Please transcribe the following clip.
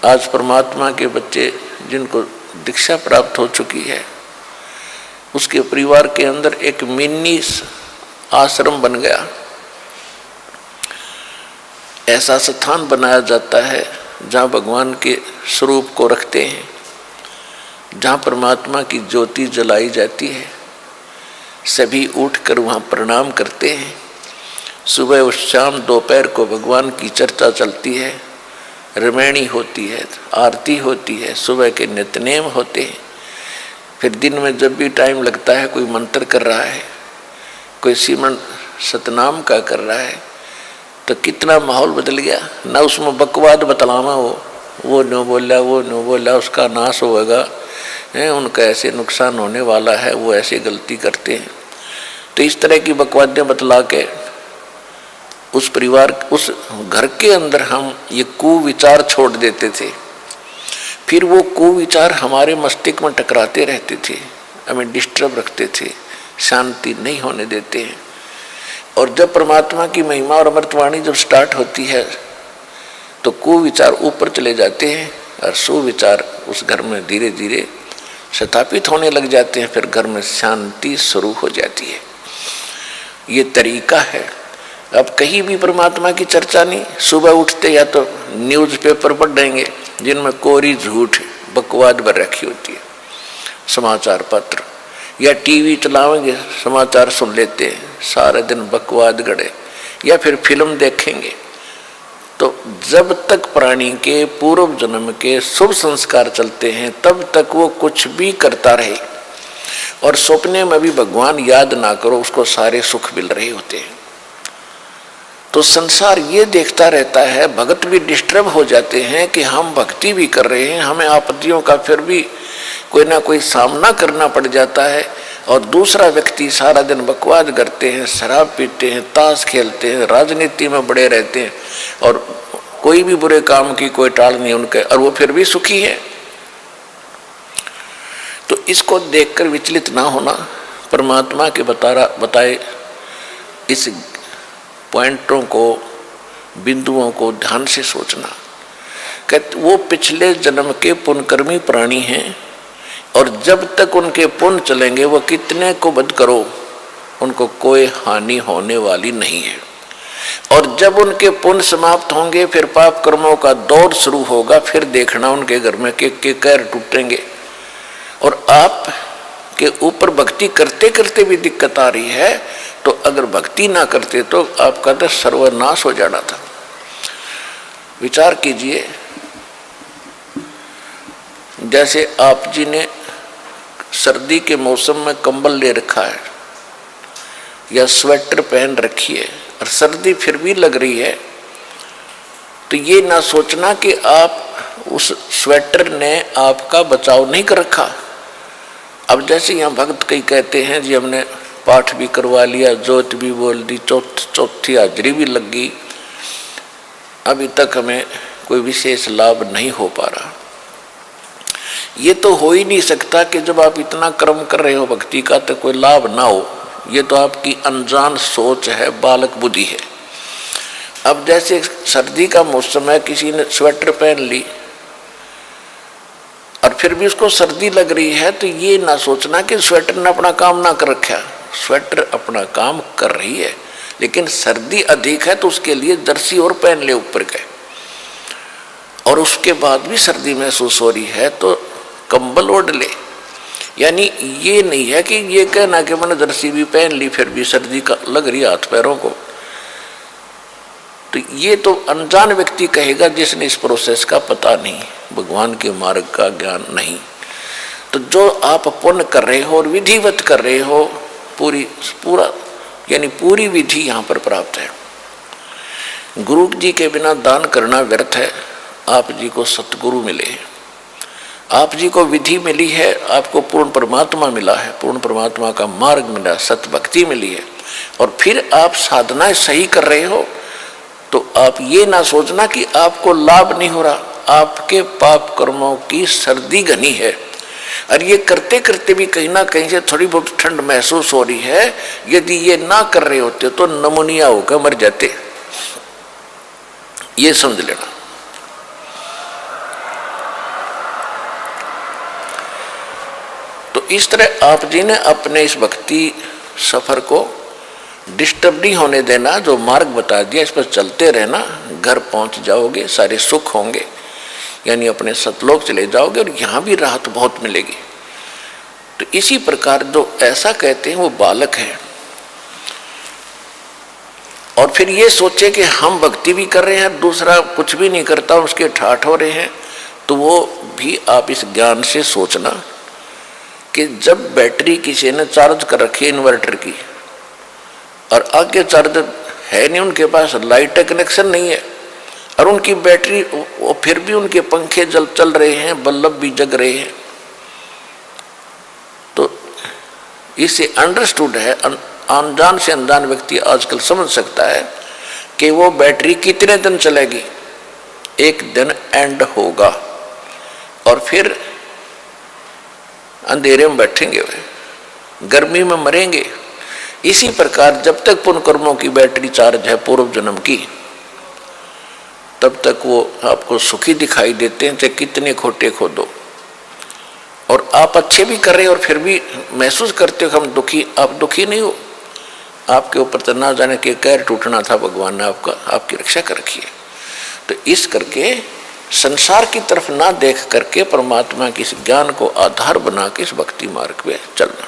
आज परमात्मा के बच्चे जिनको दीक्षा प्राप्त हो चुकी है, उसके परिवार के अंदर एक मिनी आश्रम बन गया। ऐसा स्थान बनाया जाता है जहाँ भगवान के स्वरूप को रखते हैं, जहाँ परमात्मा की ज्योति जलाई जाती है। सभी उठकर वहाँ प्रणाम करते हैं। सुबह और शाम दोपहर को भगवान की चर्चा चलती है, रमैणी होती है, आरती होती है, सुबह के नित्यनेम होते हैं। फिर दिन में जब भी टाइम लगता है, कोई मंत्र कर रहा है, कोई सिमरन सतनाम का कर रहा है, तो कितना माहौल बदल गया। ना उसमें बकवाद बतलावा हो, वो नो बोला, वो नो बोला, उसका नाश होगा, उनका ऐसे नुकसान होने वाला है, वो ऐसे गलती करते हैं। तो इस तरह की बकवादें बतला के उस परिवार, उस घर के अंदर हम ये कुविचार छोड़ देते थे। फिर वो कुविचार हमारे मस्तिष्क में टकराते रहते थे, हमें डिस्टर्ब रखते थे, शांति नहीं होने देते हैं। और जब परमात्मा की महिमा और अमृतवाणी जब स्टार्ट होती है तो कुविचार ऊपर चले जाते हैं और सुविचार उस घर में धीरे धीरे स्थापित होने लग जाते हैं। फिर घर में शांति शुरू हो जाती है। ये तरीका है। अब कहीं भी परमात्मा की चर्चा नहीं। सुबह उठते या तो न्यूज़पेपर पढ़ देंगे जिनमें कोरी झूठ बकवाद भर रखी होती है, समाचार पत्र, या टीवी चलाएंगे, समाचार सुन लेते हैं, सारे दिन बकवाद गड़े, या फिर फिल्म देखेंगे। तो जब तक प्राणी के पूर्व जन्म के शुभ संस्कार चलते हैं तब तक वो कुछ भी करता रहे, और सपने में भी भगवान याद ना करो, उसको सारे सुख मिल रहे होते हैं। तो संसार ये देखता रहता है, भगत भी डिस्टर्ब हो जाते हैं कि हम भक्ति भी कर रहे हैं, हमें आपत्तियों का फिर भी कोई ना कोई सामना करना पड़ जाता है, और दूसरा व्यक्ति सारा दिन बकवाद करते हैं, शराब पीते हैं, ताश खेलते हैं, राजनीति में बड़े रहते हैं, और कोई भी बुरे काम की कोई टाल नहीं उनके, और वो फिर भी सुखी है। तो इसको देखकर विचलित ना होना, परमात्मा के बताए इस पॉइंटों को, बिंदुओं को ध्यान से सोचना। कहते वो पिछले जन्म के पुण्यकर्मी प्राणी हैं, और जब तक उनके पुण्य चलेंगे वो कितने को वध करो, उनको कोई हानि होने वाली नहीं है। और जब उनके पुण्य समाप्त होंगे फिर पाप कर्मों का दौर शुरू होगा। फिर देखना उनके घर में के कैर टूटेंगे, और आप के ऊपर भक्ति करते करते भी दिक्कत आ रही है, तो अगर भक्ति ना करते तो आपका तो सर्वनाश हो जाना था। विचार कीजिए, जैसे आप जी ने सर्दी के मौसम में कंबल ले रखा है या स्वेटर पहन रखी है और सर्दी फिर भी लग रही है, तो ये ना सोचना कि आप उस स्वेटर ने आपका बचाव नहीं कर रखा। अब जैसे यहाँ भक्त कई कहते हैं जी हमने पाठ भी करवा लिया, जोत भी बोल दी, चौथी हाजरी भी लग गई, अभी तक हमें कोई विशेष लाभ नहीं हो पा रहा। ये तो हो ही नहीं सकता कि जब आप इतना कर्म कर रहे हो भक्ति का तो कोई लाभ ना हो। ये तो आपकी अनजान सोच है, बालक बुद्धि है। अब जैसे सर्दी का मौसम है, किसी ने स्वेटर पहन ली और फिर भी उसको सर्दी लग रही है, तो ये ना सोचना कि स्वेटर ने अपना काम ना कर रखा। स्वेटर अपना काम कर रही है, लेकिन सर्दी अधिक है तो उसके लिए जर्सी और पहन ले ऊपर के, और उसके बाद भी सर्दी महसूस हो रही है तो कंबल ओढ़ ले। यानी ये नहीं है कि ये कहना कि मैंने जर्सी भी पहन ली फिर भी सर्दी का लग रही हाथ पैरों को। तो ये तो अनजान व्यक्ति कहेगा जिसने इस प्रोसेस का पता नहीं, भगवान के मार्ग का ज्ञान नहीं। तो जो आप पुण्य कर रहे हो और विधिवत कर रहे हो, पूरी विधि यहाँ पर प्राप्त है। गुरु जी के बिना दान करना व्यर्थ है। आप जी को सतगुरु मिले, आप जी को विधि मिली है, आपको पूर्ण परमात्मा मिला है, पूर्ण परमात्मा का मार्ग मिला, सत भक्ति मिली है, और फिर आप साधनाएं सही कर रहे हो, तो आप ये ना सोचना कि आपको लाभ नहीं हो रहा। आपके पाप कर्मों की सर्दी घनी है, और ये करते करते भी कहीं ना कहीं से थोड़ी बहुत ठंड महसूस हो रही है। यदि ये ना कर रहे होते तो नमूनिया होकर मर जाते, ये समझ लेना। तो इस तरह आप जी ने अपने इस भक्ति सफर को डिस्टर्ब नहीं होने देना। जो मार्ग बता दिया इस पर चलते रहना, घर पहुंच जाओगे, सारे सुख होंगे, यानी अपने सतलोक चले जाओगे और यहाँ भी राहत बहुत मिलेगी। तो इसी प्रकार जो ऐसा कहते हैं वो बालक है, और फिर ये सोचे कि हम भक्ति भी कर रहे हैं, दूसरा कुछ भी नहीं करता, उसके ठाठ हो रहे हैं, तो वो भी आप इस ज्ञान से सोचना कि जब बैटरी किसी ने चार्ज कर रखी है इन्वर्टर की और आगे चार्जर है नहीं, उनके पास लाइट का कनेक्शन नहीं है और उनकी बैटरी, वो फिर भी उनके पंखे चल रहे हैं, बल्ब भी जग रहे हैं, तो इससे अंडरस्टूड है, अनजान से अनजान व्यक्ति आजकल समझ सकता है कि वो बैटरी कितने दिन चलेगी। एक दिन एंड होगा और फिर अंधेरे में बैठेंगे, वे गर्मी में मरेंगे। इसी प्रकार जब तक पुण्य कर्मों की बैटरी चार्ज है पूर्व जन्म की, तब तक वो आपको सुखी दिखाई देते हैं, चाहे कितने खोटे खोदो। और आप अच्छे भी कर रहे हो और फिर भी महसूस करते हो हम दुखी, आप दुखी नहीं हो। आपके ऊपर तो ना जाने के कैर टूटना था, भगवान ने आपकी रक्षा कर रखी है। तो इस करके संसार की तरफ ना देख करके परमात्मा के इस ज्ञान को आधार बना के इस भक्ति मार्ग पे चलना।